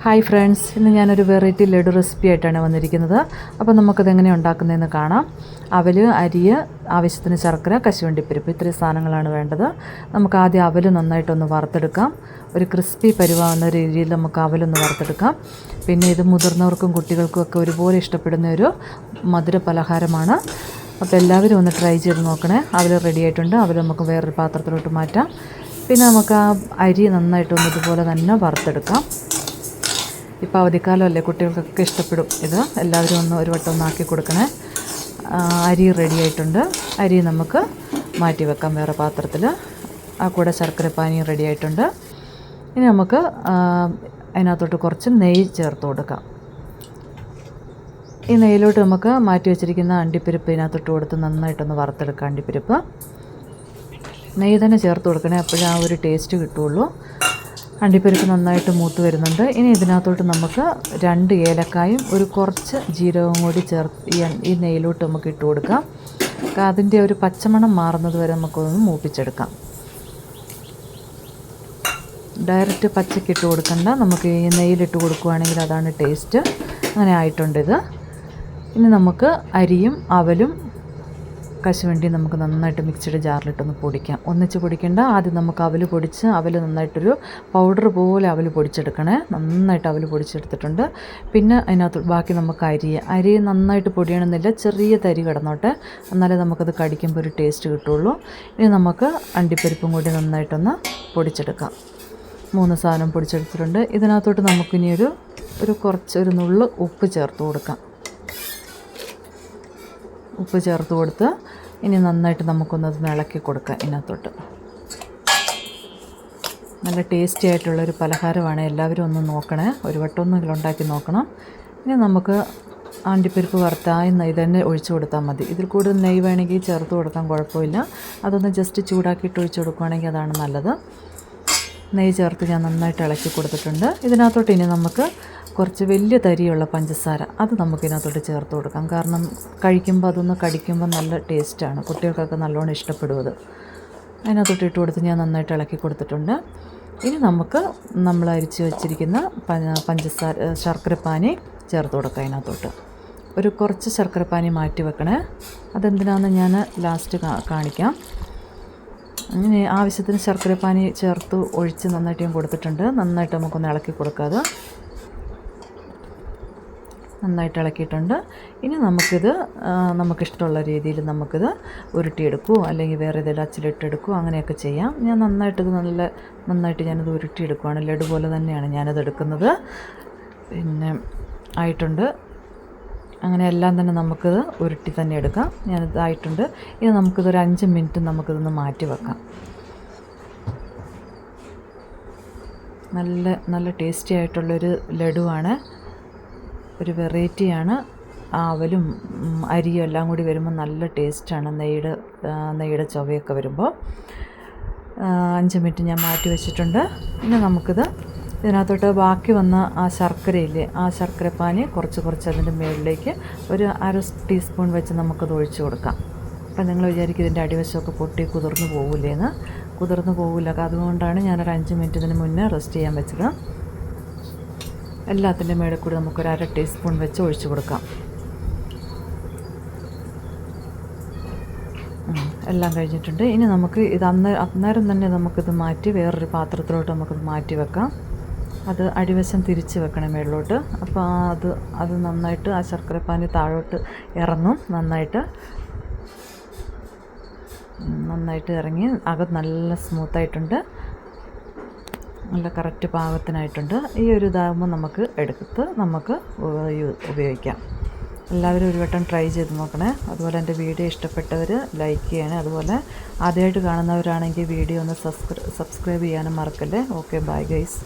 Hi friends, ഇന്ന് ഞാനൊരു variety laddu recipe ആയിട്ടാണ് വന്നിരിക്കുന്നത്. അപ്പോൾ നമുക്കത് എങ്ങനെയാണ് ഉണ്ടാക്കുന്നതെന്ന് കാണാം. അവൽ, അരി, ആവശ്യത്തിന് ശർക്കര, കശുവണ്ടിപ്പരിപ്പ്, ഇത്രയും സാധനങ്ങളാണ് വേണ്ടത്. നമുക്ക് ആദ്യം അവൽ നന്നായിട്ടൊന്ന് വറുത്തെടുക്കാം. ഒരു ക്രിസ്പി പരുവാകുന്ന രീതിയിൽ നമുക്ക് അവലൊന്ന് വറുത്തെടുക്കാം. പിന്നെ ഇത് മുതിർന്നവർക്കും കുട്ടികൾക്കും ഒക്കെ ഒരുപോലെ ഇഷ്ടപ്പെടുന്ന ഒരു മധുര പലഹാരമാണ്. അപ്പോൾ എല്ലാവരും ഒന്ന് ട്രൈ ചെയ്ത് നോക്കണേ. അവൽ റെഡി ആയിട്ടുണ്ട്. അവൽ നമുക്ക് വേറൊരു പാത്രത്തിലോട്ട് മാറ്റാം. പിന്നെ നമുക്ക് ആ അരി നന്നായിട്ടൊന്ന് ഇതുപോലെ തന്നെ വറുത്തെടുക്കാം. ഇപ്പോൾ അവധിക്കാലമല്ലേ, കുട്ടികൾക്കൊക്കെ ഇഷ്ടപ്പെടും ഇത്. എല്ലാവരും ഒരു വട്ടം ഒന്നാക്കി കൊടുക്കണേ. അരി റെഡി ആയിട്ടുണ്ട്. അരി നമുക്ക് മാറ്റി വെക്കാം വേറെ പാത്രത്തിൽ. ആ കൂടെ ശർക്കരപ്പാനിയും റെഡി ആയിട്ടുണ്ട്. ഇനി നമുക്ക് അതിനകത്തോട്ട് കുറച്ച് നെയ്യ് ചേർത്ത് കൊടുക്കാം. ഈ നെയ്യിലോട്ട് നമുക്ക് മാറ്റി വെച്ചിരിക്കുന്ന അണ്ടിപ്പരിപ്പ് ഇതിനകത്തോട്ട് കൊടുത്ത് നന്നായിട്ടൊന്ന് വറുത്തെടുക്കാം. അണ്ടിപ്പരിപ്പ് നെയ്യ് തന്നെ ചേർത്ത് കൊടുക്കണേ, അപ്പോഴേ ആ ഒരു ടേസ്റ്റ് കിട്ടുള്ളൂ. അണ്ടിപ്പരിപ്പ് നന്നായിട്ട് മൂത്ത് വരുന്നുണ്ട്. ഇനി ഇതിനകത്തോട്ട് നമുക്ക് 2 ഏലക്കായും ഒരു കുറച്ച് ജീരകവും കൂടി ചേർത്ത് ഈ നെയ്യിലോട്ട് നമുക്ക് ഇട്ട് കൊടുക്കാം. അതിൻ്റെ ഒരു പച്ചമണം മാറുന്നത് വരെ നമുക്കൊന്ന് മൂപ്പിച്ചെടുക്കാം. ഡയറക്റ്റ് പച്ചക്ക് ഇട്ട് കൊടുക്കണ്ട, നമുക്ക് ഈ നെയ്യിലിട്ട് കൊടുക്കുകയാണെങ്കിൽ അതാണ് ടേസ്റ്റ്. അങ്ങനെ ആയിട്ടുണ്ട് ഇത്. ഇനി നമുക്ക് അരിയും അവലും കശുവണ്ടി നമുക്ക് നന്നായിട്ട് മിക്സിയുടെ ജാറിലിട്ടൊന്ന് പൊടിക്കാം. ഒന്നിച്ച് പൊടിക്കേണ്ട, ആദ്യം നമുക്ക് അവൽ പൊടിച്ച് അവൽ നന്നായിട്ടൊരു പൗഡർ പോലെ അവൽ പൊടിച്ചെടുക്കണേ. നന്നായിട്ട് അവൽ പൊടിച്ചെടുത്തിട്ടുണ്ട്. പിന്നെ അതിനകത്ത് ബാക്കി നമുക്ക് അരി നന്നായിട്ട് പൊടിയണമെന്നില്ല, ചെറിയ തരി കിടന്നോട്ടെ, എന്നാലേ നമുക്കത് കടിക്കുമ്പോൾ ഒരു ടേസ്റ്റ് കിട്ടുള്ളൂ. ഇനി നമുക്ക് അണ്ടിപ്പരിപ്പും കൂടി നന്നായിട്ടൊന്ന് പൊടിച്ചെടുക്കാം. 3 സാധനം പൊടിച്ചെടുത്തിട്ടുണ്ട്. ഇതിനകത്തോട്ട് നമുക്കിനി ഒരു നുള്ള് ഉപ്പ് ചേർത്ത് കൊടുക്കാം. ഉപ്പ് ചേർത്ത് കൊടുത്ത് ഇനി നന്നായിട്ട് നമുക്കൊന്നത് ഇളക്കി കൊടുക്കാം. ഇതിനകത്തോട്ട് നല്ല ടേസ്റ്റി ആയിട്ടുള്ളൊരു പലഹാരമാണ്. എല്ലാവരും ഒന്ന് നോക്കണേ, ഒരു വട്ടമൊന്നും ഉണ്ടാക്കി നോക്കണം. ഇനി നമുക്ക് അണ്ടിപ്പരിപ്പ് വറുത്തായി ഇതന്നെ ഒഴിച്ചു കൊടുത്താൽ മതി. ഇതിൽ കൂടുതൽ നെയ്യ് വേണമെങ്കിൽ ചേർത്ത് കൊടുക്കാൻ കുഴപ്പമില്ല. അതൊന്ന് ജസ്റ്റ് ചൂടാക്കിയിട്ട് ഒഴിച്ചു കൊടുക്കുകയാണെങ്കിൽ അതാണ് നല്ലത്. നെയ്യ് ചേർത്ത് ഞാൻ നന്നായിട്ട് ഇളക്കി കൊടുത്തിട്ടുണ്ട്. ഇതിനകത്തോട്ട് ഇനി നമുക്ക് കുറച്ച് വലിയ തരിയുള്ള പഞ്ചസാര അത് നമുക്കിതിനകത്തോട്ട് ചേർത്ത് കൊടുക്കാം. കാരണം കഴിക്കുമ്പോൾ അതൊന്ന് കടിക്കുമ്പോൾ നല്ല ടേസ്റ്റാണ്, കുട്ടികൾക്കൊക്കെ നല്ലോണം ഇഷ്ടപ്പെടും അത്. അതിനകത്തോട്ട് ഇട്ട് കൊടുത്ത് ഞാൻ നന്നായിട്ട് ഇളക്കി കൊടുത്തിട്ടുണ്ട്. ഇനി നമുക്ക് നമ്മൾ അരിച്ച് വെച്ചിരിക്കുന്ന ശർക്കരപ്പാനി ചേർത്ത് കൊടുക്കാം. അതിനകത്തോട്ട് ഒരു കുറച്ച് ശർക്കരപ്പാനി മാറ്റി വെക്കണേ. അതെന്തിനാണെന്ന് ഞാൻ ലാസ്റ്റ് കാണിക്കാം. അങ്ങനെ ആവശ്യത്തിന് ശർക്കരപ്പാനി ചേർത്ത് ഒഴിച്ച് നന്നായിട്ട് ഞാൻ കൊടുത്തിട്ടുണ്ട്. നന്നായിട്ട് നമുക്കൊന്ന് ഇളക്കി കൊടുക്കാതെ നന്നായിട്ട് ഇളക്കിയിട്ടുണ്ട്. ഇനി നമുക്കിഷ്ടമുള്ള രീതിയിൽ നമുക്കിത് ഉരുട്ടിയെടുക്കുകയോ അല്ലെങ്കിൽ വേറെ ഏതെങ്കിലും അച്ചിലിട്ടെടുക്കുകയോ അങ്ങനെയൊക്കെ ചെയ്യാം. ഞാൻ നന്നായിട്ട് ഞാനത് ഉരുട്ടിയെടുക്കുകയാണ്. ലഡു പോലെ തന്നെയാണ് ഞാനത് എടുക്കുന്നത്. പിന്നെ ആയിട്ടുണ്ട്. അങ്ങനെ എല്ലാം തന്നെ നമുക്കിത് ഉരുട്ടി തന്നെ എടുക്കാം. ഞാനിത് ആയിട്ടുണ്ട്. ഇനി നമുക്കിതൊരു 5 മിനിറ്റ് നമുക്കിതൊന്ന് മാറ്റി വെക്കാം. നല്ല ടേസ്റ്റി ആയിട്ടുള്ളൊരു ലഡുവാണ്, ഒരു വെറൈറ്റിയാണ്. അവലും അരിയും എല്ലാം കൂടി വരുമ്പോൾ നല്ല ടേസ്റ്റാണ്. നെയ്യുടെ ചൊവയൊക്കെ വരുമ്പോൾ 5 മിനിറ്റ് ഞാൻ മാറ്റി വെച്ചിട്ടുണ്ട്. ഇനി നമുക്കിത് ഇതിനകത്തോട്ട് ബാക്കി വന്ന ആ ശർക്കരയില്ലേ, ആ ശർക്കരപ്പാനി കുറച്ച് അതിൻ്റെ മുകളിലേക്ക് ഒരു 1/2 ടീസ്പൂൺ വെച്ച് നമുക്കത് ഒഴിച്ചു കൊടുക്കാം. അപ്പം നിങ്ങൾ വിചാരിക്കും ഇതിൻ്റെ അടിവശമൊക്കെ പൊട്ടി കുതിർന്നു പോകില്ലേന്ന്. കുതിർന്നു പോകില്ല. അതുകൊണ്ടാണ് ഞാനൊരു 5 മിനിറ്റ് ഇതിന് മുന്നേ റെസ്റ്റ് ചെയ്യാൻ വെച്ചത്. എല്ലാത്തിൻ്റെ മേളിൽ കൂടി നമുക്കൊരു 1/2 ടീസ്പൂൺ വെച്ച് ഒഴിച്ചു കൊടുക്കാം. എല്ലാം കഴിഞ്ഞിട്ടുണ്ട്. ഇനി നമുക്ക് ഇത് അന്നേരം തന്നെ നമുക്കിത് മാറ്റി വേറൊരു പാത്രത്തിലോട്ട് നമുക്കിത് മാറ്റി വെക്കാം. അത് അടിവശം തിരിച്ച് വെക്കണം മേളിലോട്ട്. അപ്പോൾ അത് നന്നായിട്ട് ആ ശർക്കരപ്പാനി താഴോട്ട് ഇറങ്ങും. നന്നായിട്ട് ഇറങ്ങി നല്ല സ്മൂത്തായിട്ടുണ്ട്. നല്ല കറക്റ്റ് പാകത്തിനായിട്ടുണ്ട്. ഈ ഒരു ഇതാകുമ്പോൾ നമുക്ക് നമുക്ക് ഉപയോഗിക്കാം. എല്ലാവരും ഒരു വട്ടം ട്രൈ ചെയ്ത് നോക്കണേ. അതുപോലെ എൻ്റെ വീഡിയോ ഇഷ്ടപ്പെട്ടവർ ലൈക്ക് ചെയ്യണേ. അതുപോലെ ആദ്യമായിട്ട് കാണുന്നവരാണെങ്കിൽ വീഡിയോ ഒന്ന് സബ്സ്ക്രൈബ് ചെയ്യാനും മറക്കല്ലേ. Okay, bye guys.